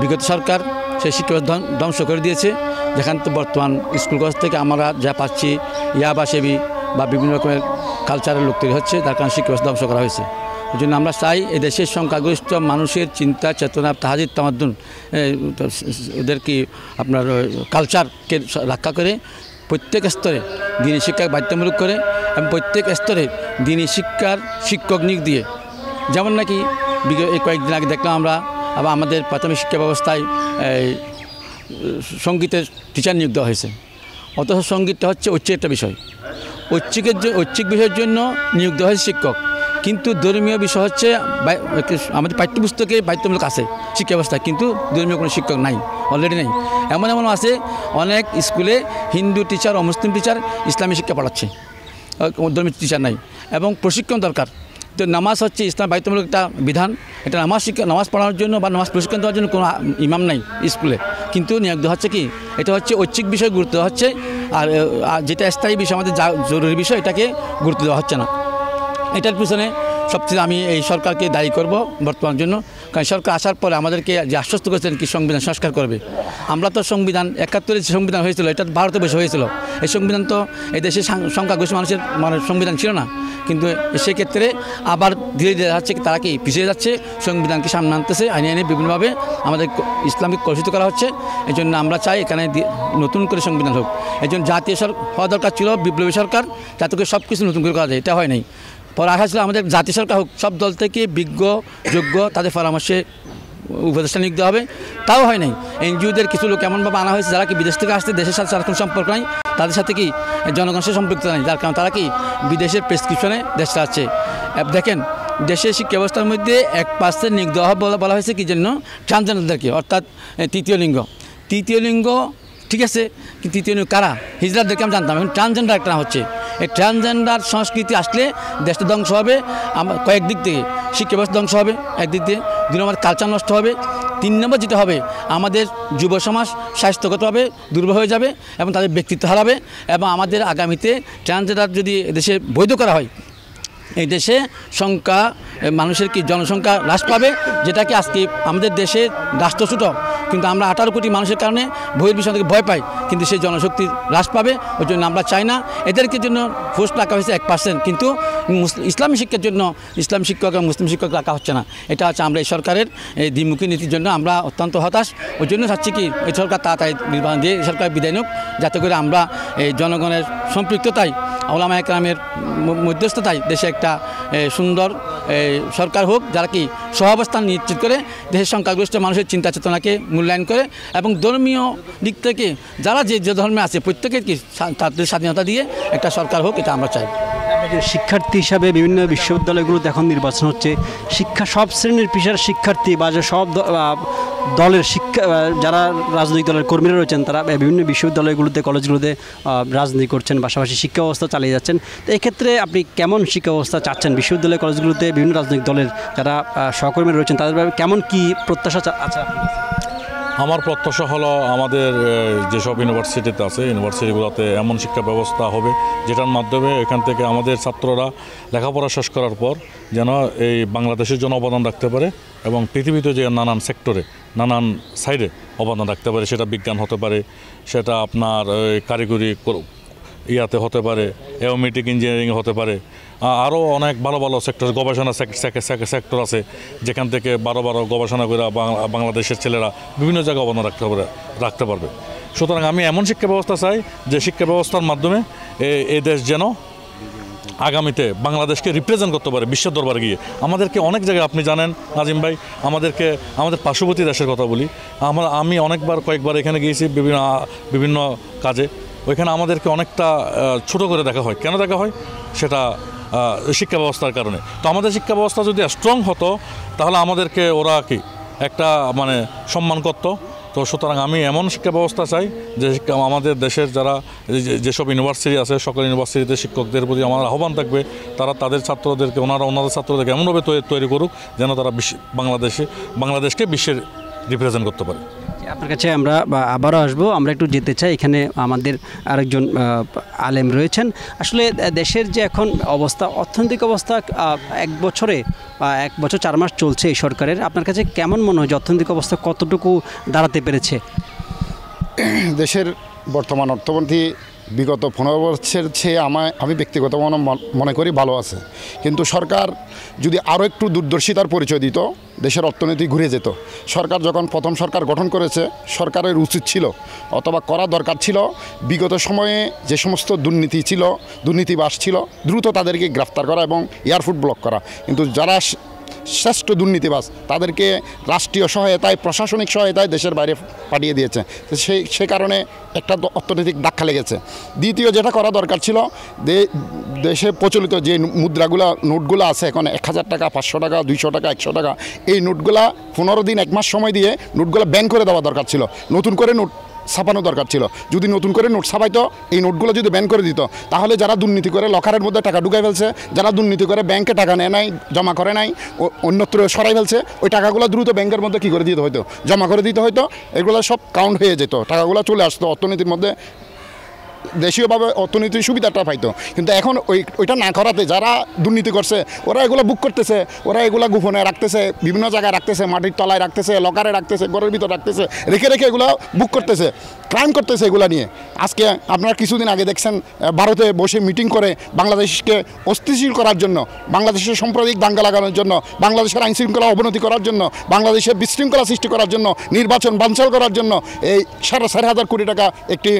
[SPEAKER 2] বিগত সরকার সেই শিক্ষা ধ্বংস করে দিয়েছে, যেখান থেকে বর্তমান স্কুল কলেজ থেকে আমরা যা পাচ্ছি ইয়াবা সেবী বা বিভিন্ন রকমের কালচারের লোক তৈরি হচ্ছে, তার কারণে শিক্ষা ব্যবস্থা ধ্বংস করা হয়েছে। ওই জন্য আমরা চাই এদেশের সংখ্যাগরিষ্ঠ মানুষের চিন্তা চেতনা তাহাজিদ তামাদ্দুন ওদের কি আপনার কালচারকে রক্ষা করে প্রত্যেক স্তরে দিনী শিক্ষা বাধ্যতামূলক করে এবং প্রত্যেক স্তরে দিনী শিক্ষার শিক্ষক নিয়োগ দিয়ে, যেমন নাকি এই কয়েকদিন আগে দেখলাম আমরা আবার আমাদের প্রাথমিক শিক্ষা ব্যবস্থায় সঙ্গীতের টিচার নিয়োগ দেওয়া হয়েছে। অথচ সঙ্গীতটা হচ্ছে ঐচ্ছিক একটা বিষয়, ঐচ্ছিক বিষয়ের জন্য নিয়োগ দেওয়া হয়েছে শিক্ষক, কিন্তু ধর্মীয় বিষয় হচ্ছে আমাদের পাঠ্যপুস্তকে বাধ্যতামূলক আছে শিক্ষা ব্যবস্থায়, কিন্তু ধর্মীয় কোনো শিক্ষক নাই, অলরেডি নেই। এমন আছে অনেক স্কুলে হিন্দু টিচার ও মুসলিম টিচার ইসলামী শিক্ষা পড়াচ্ছে, ধর্মীয় টিচার নাই, এবং প্রশিক্ষণ দরকার। তো নামাজ হচ্ছে ইসলাম বাধ্যতামূলক একটা বিধান, এটা নামাজ পড়ানোর জন্য বা নামাজ প্রশিক্ষণ দেওয়ার জন্য কোনো ইমাম নাই স্কুলে, কিন্তু নিয়োগ দেওয়া হচ্ছে কি, এটা হচ্ছে ঐচ্ছিক বিষয় গুরুত্ব দেওয়া হচ্ছে, আর যেটা স্থায়ী বিষয় আমাদের জরুরি বিষয় এটাকে গুরুত্ব দেওয়া হচ্ছে না। এটার পিছনে সবচেয়ে আমি এই সরকারকে দায়ী করব বর্তমান জন্য, কারণ সরকার আসার পরে আমাদেরকে যে আশ্বস্ত করেছেন কি সংবিধান সংস্কার করবে। আমরা তো সংবিধান 71-এ যে সংবিধান হয়েছিল এটা ভারতে বসে হয়েছিল, এই সংবিধান তো এই দেশের সংখ্যাগরিষ্ঠ মানুষের সংবিধান ছিল না, কিন্তু সেক্ষেত্রে আবার ধীরে ধীরে যাচ্ছে তারা কি পিছিয়ে যাচ্ছে, সংবিধানকে সামনে আনতেছে, আইনে বিভিন্নভাবে আমাদের ইসলামিক কলুষিত করা হচ্ছে। এই জন্য আমরা চাই এখানে নতুন করে সংবিধান হোক। এই জন্য জাতীয় হওয়া দরকার ছিল বিপ্লবী সরকার, যাতে করে সব কিছু নতুন করে করা যায়, এটা হয় নাই। পরে আশা ছিল আমাদের জাতীয় সরকার হোক, সব দল থেকে বিজ্ঞ যোগ্য তাদের পরামর্শে উপদেষ্টা নিয়োগ দেওয়া হবে, তাও হয় নাই। এনজিওদের কিছু লোক এমনভাবে আনা হয়েছে যারা কি বিদেশ থেকে আসতে দেশের সাথে সারা কোনো সম্পর্ক নাই, তাদের সাথে কি জনগণের সাথে সম্পৃক্ত নাই, যার কারণে তারা কি বিদেশের প্রেসক্রিপশনে দেশ চালাচ্ছে। দেখেন দেশের শিক্ষা ব্যবস্থার মধ্যে 1% নিয়োগ দেওয়া বলা হয়েছে কি জন্য, ট্রান্সজেন্ডারদেরকে, অর্থাৎ তৃতীয় লিঙ্গ ঠিক আছে, কিন্তু তৃতীয় লিঙ্গ কারা, হিজড়াদেরকে আমি জানতাম, এখন ট্রান্সজেন্ডার একটা হচ্ছে। এই ট্রান্সজেন্ডার সংস্কৃতি আসলে দেশটা ধ্বংস হবে কয়েক দিক থেকে, শিক্ষা ব্যবস্থা ধ্বংস হবে একদিক দিয়ে, 2 নম্বর কালচার নষ্ট হবে, 3 নম্বর যেটা হবে আমাদের যুব সমাজ স্বাস্থ্যগতভাবে দুর্বল হয়ে যাবে এবং তাদের ব্যক্তিত্ব হারাবে, এবং আমাদের আগামীতে ট্রান্সজেন্ডার যদি দেশে বৈধ করা হয় এই দেশে মানুষের কি জনসংখ্যা হ্রাস পাবে, যেটাকে আজকে আমাদের দেশে রাষ্ট্র ছোট, কিন্তু আমরা 18 কোটি মানুষের কারণে বহির্বিশ্ব থেকে ভয় পাই, কিন্তু সেই জনশক্তি হ্রাস পাবে। ওই জন্য আমরা চাই না এদেরকে জন্য পোস্ট রাখা হয়েছে 1%, কিন্তু ইসলামী শিক্ষার জন্য ইসলাম শিক্ষক এবং মুসলিম শিক্ষক রাখা হচ্ছে না। এটা হচ্ছে আমরা এই সরকারের এই দ্বিমুখী নীতির জন্য আমরা অত্যন্ত হতাশ। ওই জন্য চাচ্ছি কি এই সরকার তাড়াতাড়ি নির্বাচন দিয়ে এই সরকার বিদায় নিক, যাতে করে আমরা এই জনগণের সম্পৃক্ততায় ওলামা একরামের মধ্যস্থতায় দেশে একটা সুন্দর সরকার হোক, যারা কি সহাবস্থান নিশ্চিত করে দেশের সংখ্যাগরিষ্ঠ মানুষের চিন্তা চেতনাকে মূল্যায়ন করে, এবং ধর্মীয় দিক থেকে যারা যে ধর্মে আছে প্রত্যেকের কি তাদের স্বাধীনতা দিয়ে একটা সরকার হোক, এটা আমরা চাই।
[SPEAKER 1] শিক্ষার্থী হিসাবে বিভিন্ন বিশ্ববিদ্যালয়গুলোতে এখন নির্বাচন হচ্ছে, সব শ্রেণীর পেশার শিক্ষার্থী বা সব দলের যারা রাজনৈতিক দলের কর্মীরা রয়েছেন তারা বিভিন্ন বিশ্ববিদ্যালয়গুলোতে কলেজগুলোতে রাজনীতি করছেন, পাশাপাশি শিক্ষা ব্যবস্থা চালিয়ে যাচ্ছেন। তো এক্ষেত্রে আপনি কেমন শিক্ষা ব্যবস্থা চাচ্ছেন? বিশ্ববিদ্যালয় কলেজগুলোতে বিভিন্ন রাজনৈতিক দলের যারা সহকর্মীরা রয়েছেন তাদের কেমন কি প্রত্যাশা আছে?
[SPEAKER 5] আমার প্রত্যাশা হলো আমাদের যেসব ইউনিভার্সিটিতে আছে ইউনিভার্সিটিগুলোতে এমন শিক্ষা ব্যবস্থা হবে যেটার মাধ্যমে এখান থেকে আমাদের ছাত্ররা লেখাপড়া শেষ করার পর যেন এই বাংলাদেশের জন্য অবদান রাখতে পারে, এবং পৃথিবীতে যে নানান সেক্টরে নানান সাইডে অবদান রাখতে পারে, সেটা বিজ্ঞান হতে পারে, সেটা আপনার কারিগরি ইয়াতে হতে পারে, এওমেটিক ইঞ্জিনিয়ারিং হতে পারে, আরও অনেক ভালো ভালো সেক্টর, গবেষণা সেক্টর আছে যেখান থেকে বারো গবেষণা করে বাংলাদেশের ছেলেরা বিভিন্ন জায়গায় অবদান রাখতে পারবে। সুতরাং আমি এমন শিক্ষা ব্যবস্থা চাই যে শিক্ষা ব্যবস্থার মাধ্যমে এই দেশ যেন আগামীতে বাংলাদেশকে রিপ্রেজেন্ট করতে পারে বিশ্বের দরবারে গিয়ে। আমাদেরকে অনেক জায়গায়, আপনি জানেন নাজিম ভাই, আমাদের পার্শ্ববর্তী দেশের কথা বলি, আমি কয়েকবার এখানে গিয়েছি বিভিন্ন কাজে, ওইখানে আমাদেরকে অনেকটা ছোট করে দেখা হয়। কেন দেখা হয়? সেটা শিক্ষা ব্যবস্থার কারণে। তো আমাদের শিক্ষা ব্যবস্থা যদি স্ট্রং হতো তাহলে আমাদেরকে ওরা কি একটা সম্মান করতো। তো সুতরাং আমি এমন শিক্ষা ব্যবস্থা চাই যে আমাদের দেশের যারা যেসব ইউনিভার্সিটি আছে সকল ইউনিভার্সিটিতে শিক্ষকদের প্রতি আমার আহ্বান থাকবে, তারা তাদের ছাত্রদেরকে ওনাদের ছাত্রদেরকে এমনভাবে তৈরি করুক যেন তারা বাংলাদেশকে বিশ্বের রিপ্রেজেন্ট করতে পারে।
[SPEAKER 1] আপনার কাছে আমরা আবারও আসবো। আমরা একটু যেতে চাই, এখানে আমাদের আরেকজন আলেম রয়েছেন। আসলে দেশের যে এখন অবস্থা, অর্থনৈতিক অবস্থা 1 বছরে 1 বছর 4 মাস চলছে এই সরকারের, আপনার কাছে কেমন মনে হয় যে অর্থনৈতিক অবস্থা কতটুকু দাঁড়াতে পেরেছে?
[SPEAKER 4] দেশের বর্তমান অর্থমন্ত্রী বিগত 15 বছরের চেয়ে আমি ব্যক্তিগত মনে করি ভালো আছে, কিন্তু সরকার যদি আরও একটু দূরদর্শিতার পরিচয় দিত দেশের অর্থনীতি ঘুরে যেত। সরকার যখন প্রথম সরকার গঠন করেছে, সরকারের উচিত ছিল অথবা করা দরকার ছিল বিগত সময়ে যে সমস্ত দুর্নীতি ছিল, দুর্নীতিবাজ ছিল, দ্রুত তাদেরকে গ্রেফতার করা এবং এয়ারফুট ব্লক করা। কিন্তু যারা শ্রেষ্ঠ দুর্নীতিবাজ তাদেরকে রাষ্ট্রীয় সহায়তায়, প্রশাসনিক সহায়তায় দেশের বাইরে পাঠিয়ে দিয়েছে। সে কারণে একটা অর্থনৈতিক ধাক্কা লেগেছে। দ্বিতীয় যেটা করা দরকার ছিল, দেশে প্রচলিত যে মুদ্রাগুলো, নোটগুলো আছে এখন 1000 টাকা, 500 টাকা, 200 টাকা, 100 টাকা, এই নোটগুলা 15 দিন 1 মাস সময় দিয়ে নোটগুলো ব্যান করে দেওয়া দরকার ছিল। নতুন করে নোট ছাপানো দরকার ছিল। যদি নতুন করে নোট ছাপাইতো, এই নোটগুলো যদি ব্যান করে দিত, তাহলে যারা দুর্নীতি করে লকারের মধ্যে টাকা ঢুকাই ফেলছে, যারা দুর্নীতি করে ব্যাংকে টাকা নেয় নাই, জমা করে নাই, অন্যত্র সরাই ফেলছে, ওই টাকাগুলো দ্রুত ব্যাংকের মধ্যে কী করে দিতে হতো, জমা করে দিতে হতো। এগুলো সব কাউন্ট হয়ে যেত, টাকাগুলো চলে আসতো অর্থনীতির মধ্যে, দেশীয়ভাবে অর্থনীতির সুবিধাটা পাইতো। কিন্তু এখন ওইটা না করাতে যারা দুর্নীতি করছে ওরা এগুলো বুক করতেছে, ওরা এগুলো গোপনে রাখতেছে, বিভিন্ন জায়গায় রাখতেছে, মাটির তলায় রাখতেছে, লকারে রাখতেছে, ঘরের ভিতর রাখতেছে, রেখে রেখে এগুলো বুক করতেছে, ক্রাইম করতেছে এগুলো নিয়ে। আজকে আপনারা কিছুদিন আগে দেখছেন ভারতে বসে মিটিং করে বাংলাদেশকে অস্থিতিশীল করার জন্য, বাংলাদেশের সাম্প্রদায়িক দাঙ্গা লাগানোর জন্য, বাংলাদেশের আইনশৃঙ্খলা অবনতি করার জন্য, বাংলাদেশের বিশৃঙ্খলা সৃষ্টি করার জন্য, নির্বাচন বানচাল করার জন্য এই 4,500 কোটি টাকা একটি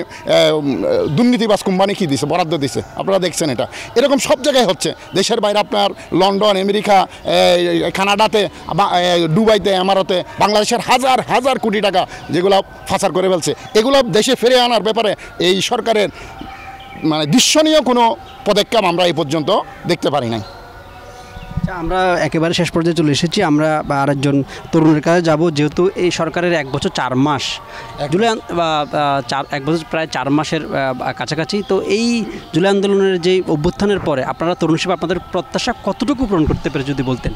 [SPEAKER 4] দুর্নীতিবাজ কোম্পানি কি দিছে, বরাদ্দ দিছে। আপনারা দেখছেন এটা এরকম সব জায়গায় হচ্ছে। দেশের বাইরে আপনার লন্ডন, আমেরিকা, কানাডাতে, দুবাইতে, আমারতে বাংলাদেশের হাজার হাজার কোটি টাকা যেগুলো পাচার করে ফেলছে, এগুলো দেশে ফিরে আনার ব্যাপারে এই সরকারের দৃশ্যনীয় কোনো পদক্ষেপ আমরা এই পর্যন্ত দেখতে পারি নাই।
[SPEAKER 1] আমরা একেবারে শেষ পর্যায়ে চলে এসেছি। আমরা আরেকজন তরুণের কাছে যাব। যেহেতু এই সরকারের 1 বছর 4 মাস, জুলাই 1 বছর প্রায় 4 মাসের কাছাকাছি, তো এই জুলাই আন্দোলনের যে অভ্যুত্থানের পরে আপনারা তরুণ হিসেবে আপনাদের প্রত্যাশা কতটুকু পূরণ করতে পারে যদি বলতেন?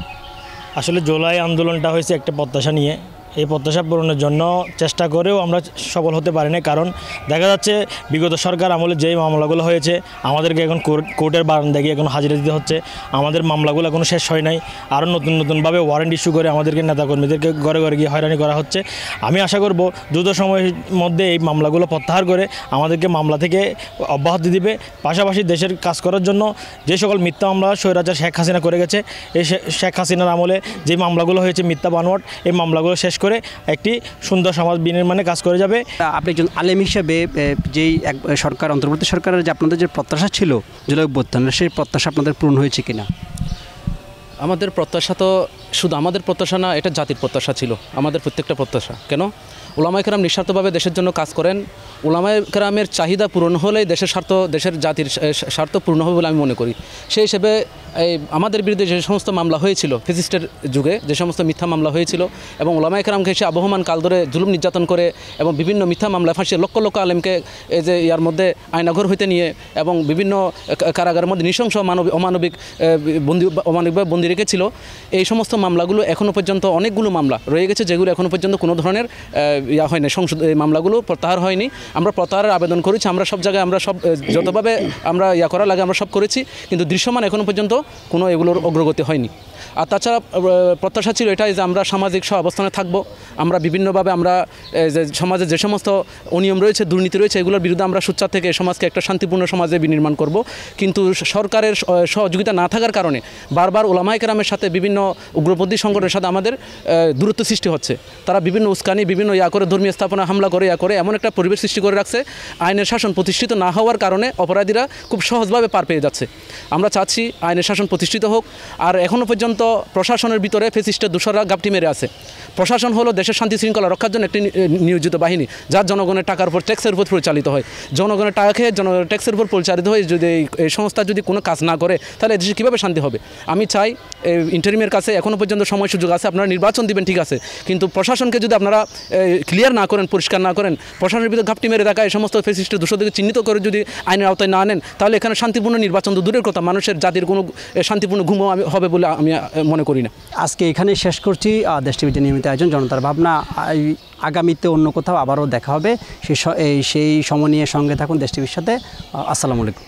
[SPEAKER 6] আসলে জুলাই আন্দোলনটা হয়েছে একটা প্রত্যাশা নিয়ে। এই প্রত্যাশা পূরণের জন্য চেষ্টা করেও আমরা সফল হতে পারি না, কারণ দেখা যাচ্ছে বিগত সরকার আমলে যেই মামলাগুলো হয়েছে আমাদেরকে এখন কোর্টের বারান্দায় গিয়ে এখন হাজিরা দিতে হচ্ছে। আমাদের মামলাগুলো এখনও শেষ হয় নাই, আরও নতুনভাবে ওয়ারেন্ট ইস্যু করে আমাদেরকে নেতাকর্মীদেরকে ঘরে ঘরে গিয়ে হয়রানি করা হচ্ছে। আমি আশা করব দ্রুত সময়ের মধ্যে এই মামলাগুলো প্রত্যাহার করে আমাদেরকে মামলা থেকে অব্যাহতি দিবে। পাশাপাশি দেশের কাজ করার জন্য যে সকল মিথ্যা মামলা স্বৈরাচার শেখ হাসিনা করে গেছে, এই শেখ হাসিনার আমলে যে মামলাগুলো হয়েছে মিথ্যা বানোয়াট, এই মামলাগুলো শেষ করে একটি সুন্দর সমাজ বিনির্মাণে কাজ করে যাবে।
[SPEAKER 1] আপনি একজন আলেম হিসেবে যেই সরকার, অন্তর্বর্তী সরকারের যে আপনাদের যে প্রত্যাশা ছিল জুলাই অভ্যুত্থানের, সেই প্রত্যাশা আপনাদের পূরণ হয়েছে কিনা?
[SPEAKER 8] আমাদের প্রত্যাশা তো শুধু আমাদের প্রত্যাশা না, এটা জাতির প্রত্যাশা ছিল, আমাদের প্রত্যেকটা প্রত্যাশা। কেন? ওলামায়ে কেরাম নিঃস্বার্থভাবে দেশের জন্য কাজ করেন। ওলামায়ে কেরামের চাহিদা পূরণ হলেই দেশের স্বার্থ, দেশের জাতির স্বার্থ পূর্ণ হবে বলে আমি মনে করি। সেই হিসেবে এই আমাদের বিরুদ্ধে যে সমস্ত মামলা হয়েছিল ফ্যাসিস্টের যুগে, যে সমস্ত মিথ্যা মামলা হয়েছিল এবং ওলামায়ে কেরামকে সে আবহমান কাল ধরে জুলুম নির্যাতন করে এবং বিভিন্ন মিথ্যা মামলায় ফাঁসিয়ে লক্ষ লক্ষ আলেমকে এই যে ইয়ার মধ্যে আয়নাঘর হইতে নিয়ে এবং বিভিন্ন কারাগারের মধ্যে নৃশংস অমানবিকভাবে বন্দী রেখেছিল, এই সমস্ত মামলাগুলো এখনও পর্যন্ত অনেকগুলো মামলা রয়ে গেছে যেগুলো এখনও পর্যন্ত কোনো ধরনের ইয়া হয়নি, সংসদ এই মামলাগুলো প্রত্যাহার হয়নি। আমরা প্রত্যাহারের আবেদন করেছি, আমরা সব জায়গায় আমরা সব যতভাবে আমরা ইয়া করা লাগে আমরা সব করেছি, কিন্তু দৃশ্যমান এখনও পর্যন্ত কোনো এগুলোর অগ্রগতি হয়নি। আর তাছাড়া প্রত্যাশা ছিল এটাই যে আমরা সামাজিক অবস্থানে থাকবো, আমরা বিভিন্নভাবে আমরা যে সমাজে যে সমস্ত অনিয়ম রয়েছে, দুর্নীতি রয়েছে, এগুলোর বিরুদ্ধে আমরা সোচ্চার থেকে সমাজকে একটা শান্তিপূর্ণ সমাজে বিনির্মাণ করব। কিন্তু সরকারের সহযোগিতা না থাকার কারণে বারবার ওলামায়ে কেরামের সাথে বিভিন্ন উগ্রপন্থী সংগঠনের সাথে আমাদের দূরত্ব সৃষ্টি হচ্ছে। তারা বিভিন্ন উস্কানি, বিভিন্ন ইয়া করে ধর্মীয় স্থাপনা হামলা করে ইয়া করে এমন একটা পরিবেশ সৃষ্টি করে রাখছে, আইনের শাসন প্রতিষ্ঠিত না হওয়ার কারণে অপরাধীরা খুব সহজভাবে পার পেয়ে যাচ্ছে। আমরা চাচ্ছি আইনের শাসন প্রতিষ্ঠিত হোক। আর এখনও পর্যন্ত প্রশাসনের ভিতরে ফ্যাসিস্টের দোসররা গাপটি মেরে আছে। প্রশাসন হলো দেশের শান্তি শৃঙ্খলা রক্ষার জন্য একটি নিয়োজিত বাহিনী, যার জনগণের টাকার উপর ট্যাক্সের উপর পরিচালিত হয়। জনগণের টাকা খেয়ে জনগণের ট্যাক্সের উপর পরিচালিত হয়ে যদি এই সংস্থা যদি কোনো কাজ না করে তাহলে দেশে কীভাবে শান্তি হবে? আমি চাই ইন্টারিমের কাছে এখনও পর্যন্ত সময় সুযোগ আছে, আপনারা নির্বাচন দিবেন ঠিক আছে, কিন্তু প্রশাসনকে যদি আপনারা ক্লিয়ার না করেন, পরিষ্কার না করেন, প্রশাসনের ভিতরে ঘাপটি মেরে থাকা এই সমস্ত ফ্যাসিস্টের দোষদেরকে চিহ্নিত করে যদি আইনের আওতায় না আনেন, তাহলে এখানে শান্তিপূর্ণ নির্বাচন তো দূরের কথা, মানুষের জাতির কোনো শান্তিপূর্ণ ঘুমও হবে বলে আমি মনে করি না।
[SPEAKER 1] আজকে এখানে শেষ করছি দেশ টিভিতে নিয়মিত আয়োজন জনতার ভাবনা। আগামীতে অন্য কোথাও আবারও দেখা হবে, সেই সময় নিয়ে সঙ্গে থাকুন দেশ টিভির সাথে। আসসালামু আলাইকুম।